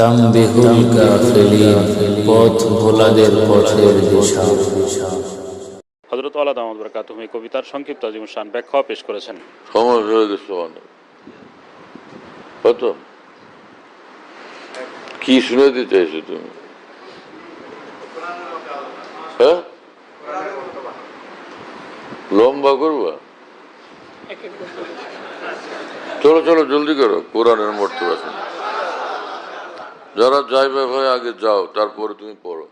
তামবিহুল গাফিলিন, পথ ভোলাদের পথের দিশা। হযরত আলা দামাত বারাকাতুহু এই কবিতার সংক্ষিপ্ত জীবনশান ব্যাখ্যা পেশ করেছেন। সময় হয়ে গেছে অনেক। কত কি শুনাইতে চাইছো তুমি? হ্যাঁ, লম্বা করবা? চলো চলো জলদি করো, কোরআনের মর্তবা শুনো। যারা যাইবে ভাই আগে যাও, তারপরে তুমি পড়ো।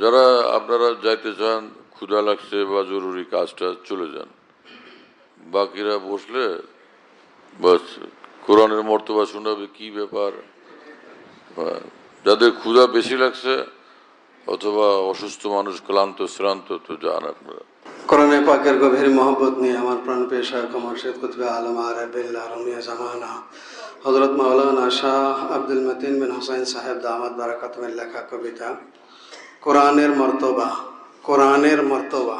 যারা আপনারা যাইতে চান, ক্ষুধা লাগছে বা জরুরি কাজটা, চলে যান। বাকিরা বসলে বাস কোরআনের মর্তবা শোনাবে। কি ব্যাপার, যাদের ক্ষুধা বেশি লাগছে অথবা অসুস্থ মানুষ, ক্লান্ত শ্রান্ত, তো যান আপনারা। কোরআনে পাকের গভীর মহব্বত নিয়ে আমার প্রাণ পেশা মুর্শিদ কুতুবে আলম আরিফ বিল্লাহ রুমিয়া জামানা হযরত মাওলানা শাহ আব্দুল মতিন বিন হুসাইন সাহেব দামাত বারাকাতুহুর লেখা কবিতা কোরআনের মর্তবা। কোরআনের মর্তবা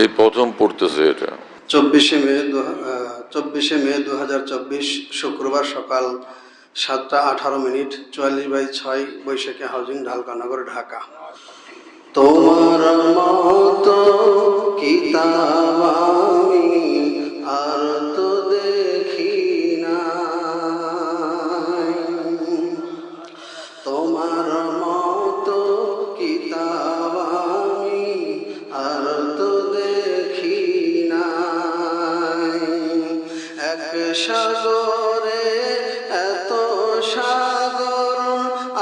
এই প্রথম পড়তেছে এটা। 24শে মে 2024 শুক্রবার সকাল 7:18 44/6 বৈশাখী হাউজিং ঢালকানগর, ঢাকা। তোমার মতো কিতাব আমি আর তো দেখি না, তোমার মতো কিতাব আমি আর তো দেখি না। এক সাগরে এত সাগর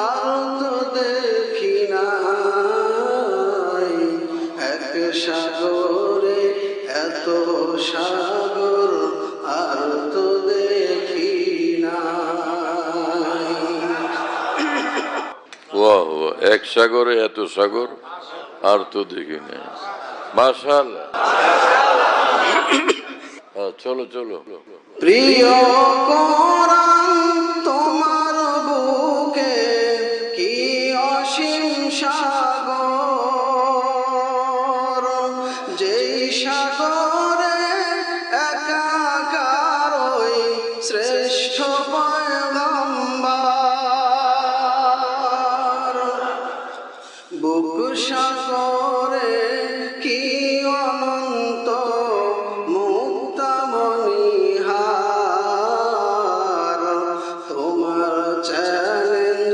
আর তো দেখি না, এক সাগরে এত সাগর আর তো দেখি না। ওয়াহ ওয়াহ, এক সাগরে এত সাগর আর তো দেখি না। মাশাআল্লাহ। চলো চলো। প্রিয় কোরআন তোমার বুকে কি অসীম সাগর, যেই সাগরে একাকার ওই শ্রেষ্ঠ পয়গম্বর। বুক সাগরে কি অনন্ত মুক্তামণিহার, তোমার চ্যালেঞ্জ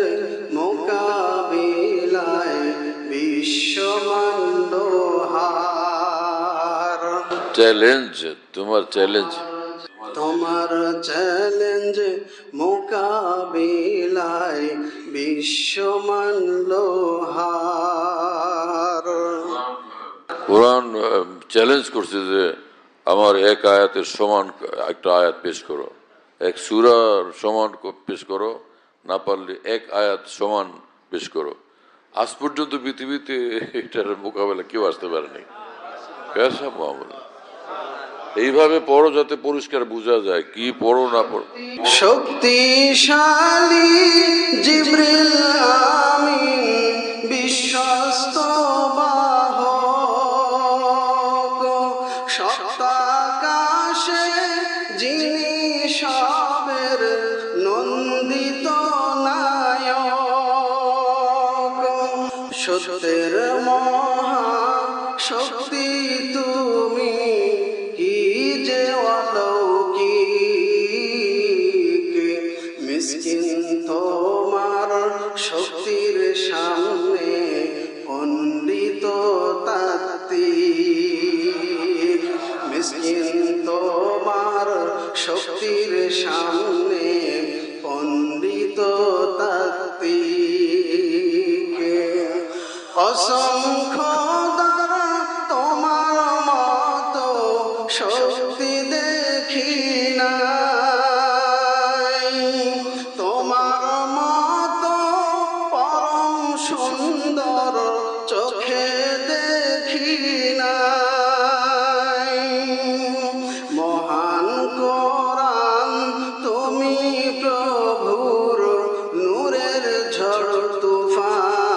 মোকাবিলায় বিশ্বমণ্ডহার। চ্যালেঞ্জ, তোমার চ্যালেঞ্জ, তোমার চ্যালেঞ্জ মোকাবিলায় বিশ্বমণ্ডহার। কোরআন চ্যালেঞ্জ করছে যে আমার এক আয়াতের সমান একটা আয়াত পেশ করো, এক সূরার সমান পেশ করো, না পারলে এক আয়াত সমান পেশ করো। আজ পর্যন্ত পৃথিবীতে এটার মোকাবেলা কেউ আসতে পারেনি। কেসা মামলা এইভাবে পড়ো যাতে পরিষ্কার বোঝা যায় কি পড়ো না পড়ো। শক্তিশালী জিবরিল আমিন বিশ্বস্ত বাহক, সপ্তাকাশে যিনি সবের নন্দিত নায়ক, সত্যের মহা শক্তি তুমি কি যে অলৌকিক, মিসকিন তোমার শক্তির সামনে পণ্ডিত তাত্ত্বিক, মিসকিন তোমার শক্তির সামনে পণ্ডিত তাত্ত্বিক। অসংখ্য দ্বারা তোমার মতো শক্তি দেখি নাই, তোমার মতো পরম সুন্দর চোখে দেখি নাই। মহান কোরআন তুমি প্রভুর নূরের ঝড় তুফান,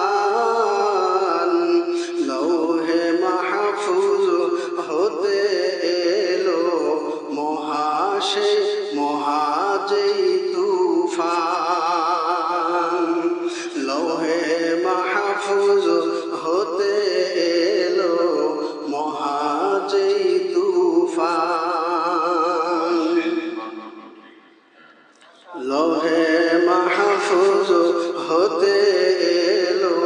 লোহে মাহফুজ হতে এলো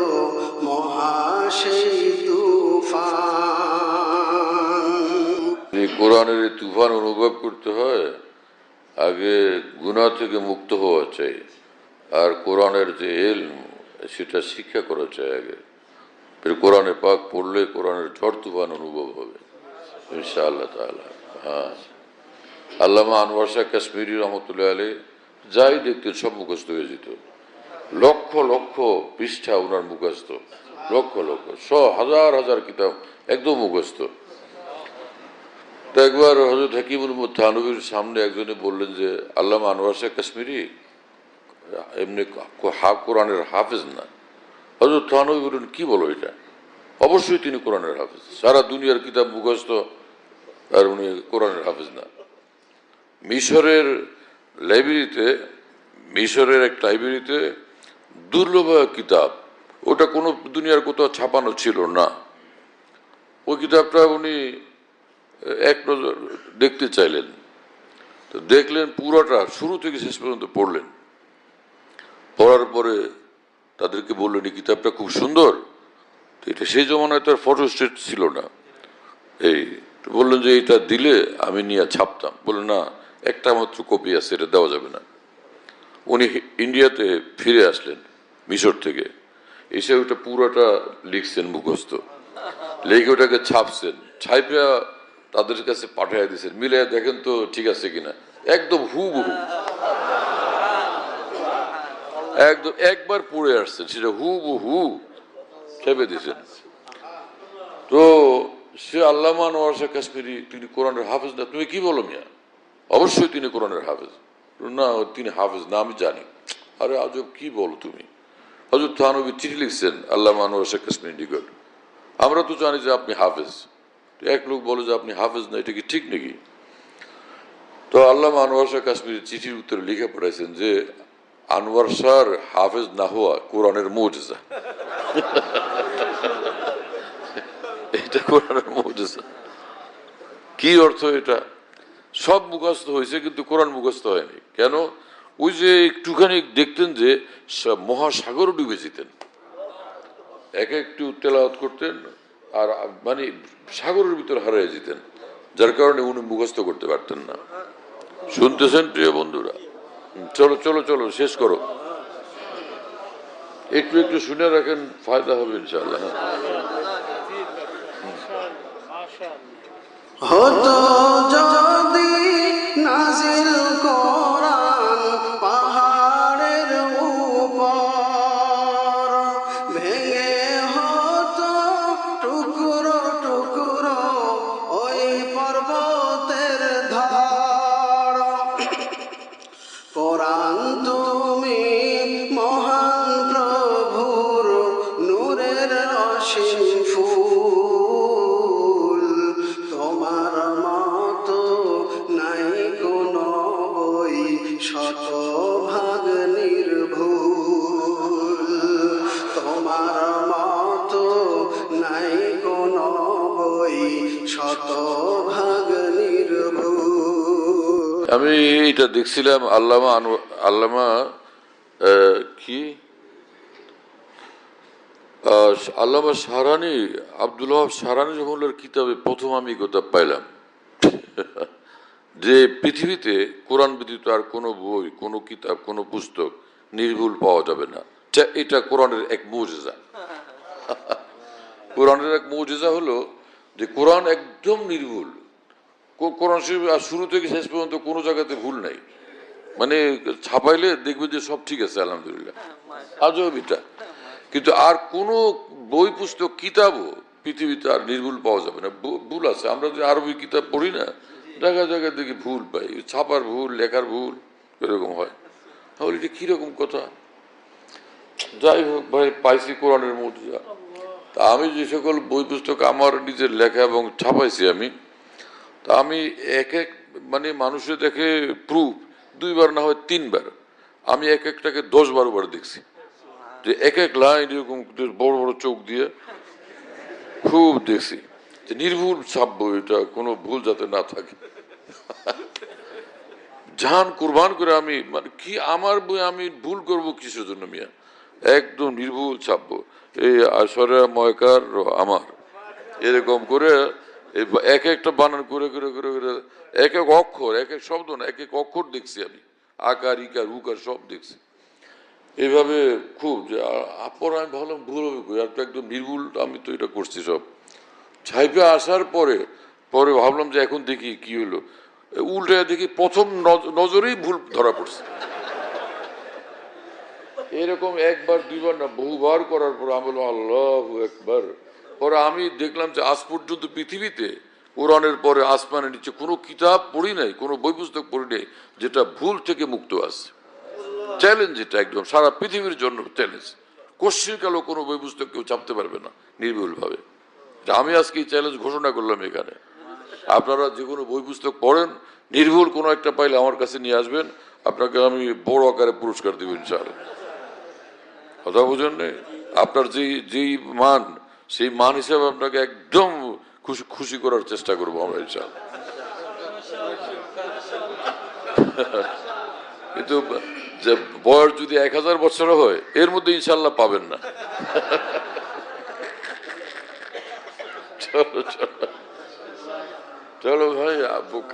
মহাশী তুফান। এই কোরআনের এই তুফান অনুভব করতে হয়, আগে গুনাহ থেকে মুক্ত হওয়া চাই, আর কোরআনের যে ইলম সেটা শিক্ষা করা চাই আগে। ফির কোরআনে পাক পড়লে কোরআনের ঝড় তুফান অনুভব হবে ইনশাআল্লাহ তাআলা। হ্যাঁ, আল্লামা আনোয়ার শাহ কাশ্মীরি রহমতুল্লাহ আলাইহি যাই দেখতেন সব মুখস্থ হয়ে যেত। লক্ষ লক্ষ পৃষ্ঠা ওনার মুখস্থ, লক্ষ লক্ষ হাজার হাজার কিতাব একদম মুখস্থ। তো একবার হযরত হাকিমুল থানবীর সামনে একজনে বললেন যে আল্লামা আনোয়ার শাহ কাশ্মীরি এমনি কোরআনের হাফেজ না। হযরত থানবী বললেন, কি বলো এটা? অবশ্যই তিনি কোরআনের হাফেজ, সারা দুনিয়ার কিতাব মুখস্থ আর উনি কোরআনের হাফেজ না। মিশরের এক লাইব্রেরিতে দুর্লভ কিতাব, ওটা কোনো দুনিয়ার কোথাও ছাপানো ছিল না। ওই কিতাবটা উনি এক নজর দেখতে চাইলেন, তো দেখলেন পুরোটা শুরু থেকে শেষ পর্যন্ত পড়লেন। পড়ার পরে তাদেরকে বললেন, এই কিতাবটা খুব সুন্দর। তো এটা সেই জমানায় তার ফটোস্টেট ছিল না। এই বললেন যে এটা দিলে আমি নিয়ে ছাপতাম। বললেন, না, একটা মাত্র কপি আছে, এটা দেওয়া যাবে না। উনি ইন্ডিয়াতে ফিরে আসলেন মিশর থেকে, এসে ওটা পুরোটা লিখছেন মুখস্থ, লিখে ওটাকে ছাপছেন, ছাইপা তাদের কাছে পাঠিয়ে দিয়েছেন, মিলে দেখেন তো ঠিক আছে কিনা। একদম হুবহু, একদম একবার পড়ে আসছেন, সেটা হুবহু ছেপে দিয়েছেন। তো সে আল্লামা আনোয়ার শাহ কাশ্মীরি, তিনি কোরআনের হাফেজ না? তুমি কি বলো মিয়া? অবশ্যই তিনি কোরআনের হাফেজ। না, তিনি হাফেজ না, আমি জানি। আরে আজব, কি বলো তুমি? হযরত থানবী চিঠি লিখছেন আল্লামা আনোয়ার শাহ কাশ্মীরি নিকট, আমরা তো জানি যে আপনি হাফেজ। এক লোক বলে যে আপনি হাফেজ না, এটা কি ঠিক নাকি? তো আল্লামা আনোয়ার শাহ কাশ্মীরি চিঠির উত্তরে লিখে পড়াইছেন যে আনোয়ার শাহর হাফেজ না হওয়া কোরআনের মুজিজা। এটা কোরআনের মুজিজা। কি অর্থ এটা? সব মুখস্থ হয়েছে কিন্তু কোরআন মুখস্থ হয়নি। কেন? ওই যে একটুখানি দেখতেন যে মহাসাগর ডুবে যেতেন, এক একটু তেলাওয়াত করতেন আর মানে সাগরের ভিতর হারিয়ে যেতেন, যার কারণে উনি মুখস্থ করতে পারতেন না। শুনতেছেন প্রিয় বন্ধুরা? চলো চলো চলো, শেষ করো, একটু একটু শুনে রাখেন, ফায়দা হবে ইনশাআল্লাহ। হতো যদি নাজিল কোরআন পাহাড়ের উপর, ভেঙে হতো টুকরো টুকরো ওই পর্বতের ধর। কোরআন তুমি মহান প্রভুর নূরের অসীম ফুল, তোমার মতো নাই কোনো বই শতভাগ নির্ভুল, তোমার মতো নাই কোনো বই শতভাগ নির্ভুল। আমি এটা দেখছিলাম আল্লামা কি আল্লামা শাহরানি, আব্দুল ওয়াহাব শাহরানি রহমাতুল্লাহর কিতাবে প্রথম আমি কথা পাইলাম যে পৃথিবীতে কোরআন ব্যতীত আর কোনো বই, কোনো কিতাব, কোনো পুস্তক নির্ভুল পাওয়া যাবে না। এটা কোরআনের এক মুজিজা। কোরআনের এক মুজিজা হলো যে কোরআন একদম নির্ভুল। কোরআন শরীফ শুরু থেকে শেষ পর্যন্ত কোনো জায়গাতে ভুল নাই, মানে ছাপাইলে দেখবে যে সব ঠিক আছে, আলহামদুলিল্লাহ। আজব এটা। কিন্তু আর কোনো বই পুস্তক কিতাবও পৃথিবীতে আর নির্ভুল পাওয়া যাবে না, ভুল আছে। আমরা যে আরবি কিতাব পড়ি না, জায়গায় জায়গায় দেখি ভুল পাই, ছাপার ভুল, লেখার ভুল, এরকম হয়। তাহলে এটা কিরকম কথা? যাই হোক ভাই, পাইছি কোরআনের মুজিজা। তা আমি যে সকল বই পুস্তক আমার নিজের লেখা এবং ছাপাইছি তা আমি এক এক মানে মানুষের দেখে প্রুফ 2 বার না হয় 3 বার, আমি এক একটাকে 10-12 বার দেখছি, যে এক এক লাইন এরকম বড় বড় চোখ দিয়ে খুব দেখছি যে নির্ভুল ছাপবো, এটা কোনো ভুল যাতে না থাকে। জান কুরবান করে আমি মানে কি আমার বই আমি ভুল করব কিসের জন্য মিয়া, একদম নির্ভুল ছাপবো এই আসরে ময়কার আমার এরকম করে এক একটা বানান করে করে করে করে এক এক অক্ষর এক এক শব্দ না এক এক অক্ষর দেখছি আমি, আকার ইকার উকার সব দেখছি এইভাবে খুব যে আপর আমি ভাবলাম ভুল হবে কই, আর তো একদম নির্ভুল আমি তো এটা করছি সব। ছাইপে আসার পরে পরে ভাবলাম যে এখন দেখি কি হলো, উল্টে দেখি প্রথম নজরেই ভুল ধরা পড়ছে। এরকম একবার দুইবার না বহুবার করার পর আমি বললাম আল্লাহু আকবার। পরে আমি দেখলাম যে আজ পর্যন্ত পৃথিবীতে কোরআনের পরে আসমানের নিচে কোনো কিতাব পড়ি নাই, কোনো বই পুস্তক পড়ি নাই যেটা ভুল থেকে মুক্ত আছে। চ্যালেঞ্জ এটা একদম সারা পৃথিবীর জন্য চ্যালেঞ্জ, কোশ্চিনকালেও কোনো বই পুস্তক কেউ চাপতে পারবে না নির্ভুলভাবে। আমি আজকে এই চ্যালেঞ্জ ঘোষণা করলাম এখানে, আপনারা যে কোনো বই পুস্তক পড়েন নির্ভুল কোনো একটা পাইলে আমার কাছে নিয়ে আসবেন, আপনাকে আমি বড় আকারে পুরস্কার দেব ইনশাআল্লাহ। কথা বুঝেন নেই, আপনার যেই মান সেই মান হিসাবে আপনাকে একদম খুশি খুশি করার চেষ্টা করবো আমরা ইনশাআল্লাহ। কিন্তু যে বয়স যদি 1000 বছর হয় এর মধ্যে ইনশাআল্লাহ পাবেন না। চলো চলো চলো ভাই,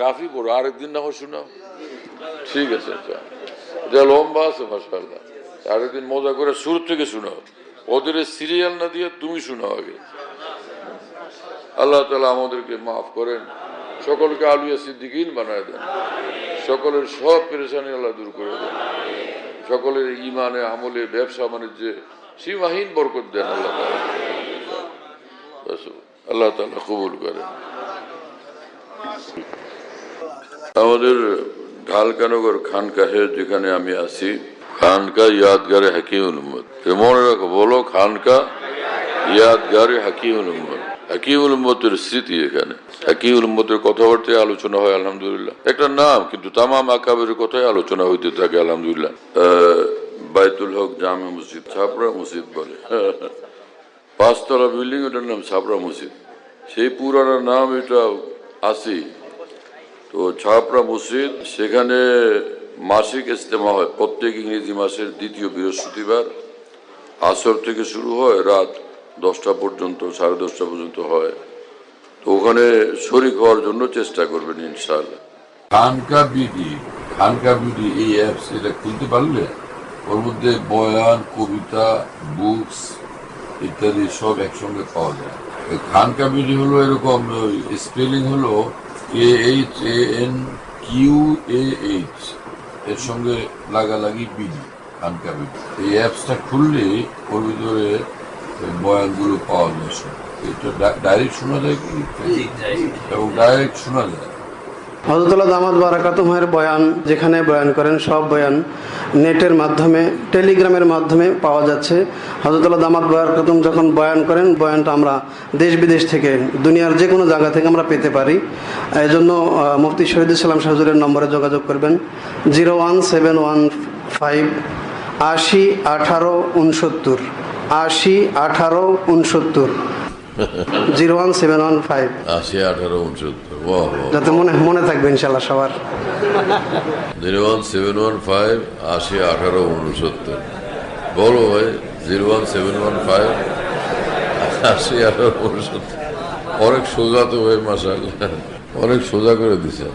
কাফি বড়, আরেকদিন না হয় শোনাও, ঠিক আছে? এটা লম্বা আছে মাশাআল্লাহ, আরেকদিন মজা করে শুরু থেকে শোনাও, ওদের সিরিয়াল না দিয়ে তুমি শোনাও আগে। আল্লাহ তাআলা আমাদেরকে মাফ করেন, সকলকে আউলিয়া সিদ্দিকিন বানায় দেন, সকলের সব পেরেশানি আল্লাহ দূর করে দেন, সকলের ইমানে আমলে ব্যবসা বাণিজ্যে সীমাহীন বরকত দেন আল্লাহ তাআলা। আল্লাহ তাআলা কবুল করেন। আমাদের ঢালকানগর খানকাহে যেখানে আমি আছি, খানকা ইয়াদগারে হাকিমুল উম্মত, মনে রাখো, বলো খানকা ইয়াদগারে হাকিমুল উম্মত। হাকিমুল উম্মতের স্মৃতি এখানে, হাকিমুল উম্মতের কথাবার্তায় আলোচনা হয় আলহামদুলিল্লাহ, একটা নাম কিন্তু তামাম আকাবের কথাই আলোচনা হইতে থাকে আলহামদুলিল্লাহ। বাইতুল হক জামে মসজিদ, ছাপড়া মসজিদ বলে, 5 তলা বিল্ডিং, ওটার নাম ছাপড়া মসজিদ, সেই পুরানো নাম এটা আসি। তো ছাপড়া মসজিদ, সেখানে মাসিক ইজতেমা হয় প্রত্যেক ইংরেজি মাসের দ্বিতীয় বৃহস্পতিবার, আসর থেকে শুরু হয়, রাত 10টা পর্যন্ত, 10:30 পর্যন্ত হয়। তো ওখানে শরীক হওয়ার জন্য চেষ্টা করবেন ইনশাআল্লাহ। খানকা বিডি এই অ্যাপস, এটা খুলতে পারলে ওর মধ্যে বয়ান, কবিতা, বুকস ইত্যাদি সব একসঙ্গে পাওয়া যায়। খানকা বিডি হলো এরকম, স্পেলিং হলো KHANQAH, এর সঙ্গে লাগালাগি বিডি, খানকা বিডি। এই অ্যাপসটা খুললে ওর ভিতরে বয়ানগুলো পাওয়া যায়, এটা ডাইরেক্ট শোনা যায় কি, এবং ডাইরেক্ট শোনা যায়। হযরতুল্লাহ দামাত বারাকাতুহুর বয়ান যেখানে বয়ান করেন, সব বয়ান নেটের মাধ্যমে, টেলিগ্রামের মাধ্যমে পাওয়া যাচ্ছে। হযরতুল্লাহ দামাত বারাকাতুহু যখন বয়ান করেন, বয়ানটা আমরা দেশ বিদেশ থেকে, দুনিয়ার যে কোনো জায়গা থেকে আমরা পেতে পারি। এই জন্য মুফতি শহীদুল ইসলাম শাহ হুজুরের নম্বরে যোগাযোগ করবেন, 01715 80 18 69, 80 18 69, 01715 80 18 69, যাতে মনে থাকবে ইনশাআল্লাহ সবার। 01715 80 18 69, বলো ভাই, 01715 80 18 69। অনেক সোজা তো ভাই, মাশাআল্লাহ, অনেক সোজা করে দিছে।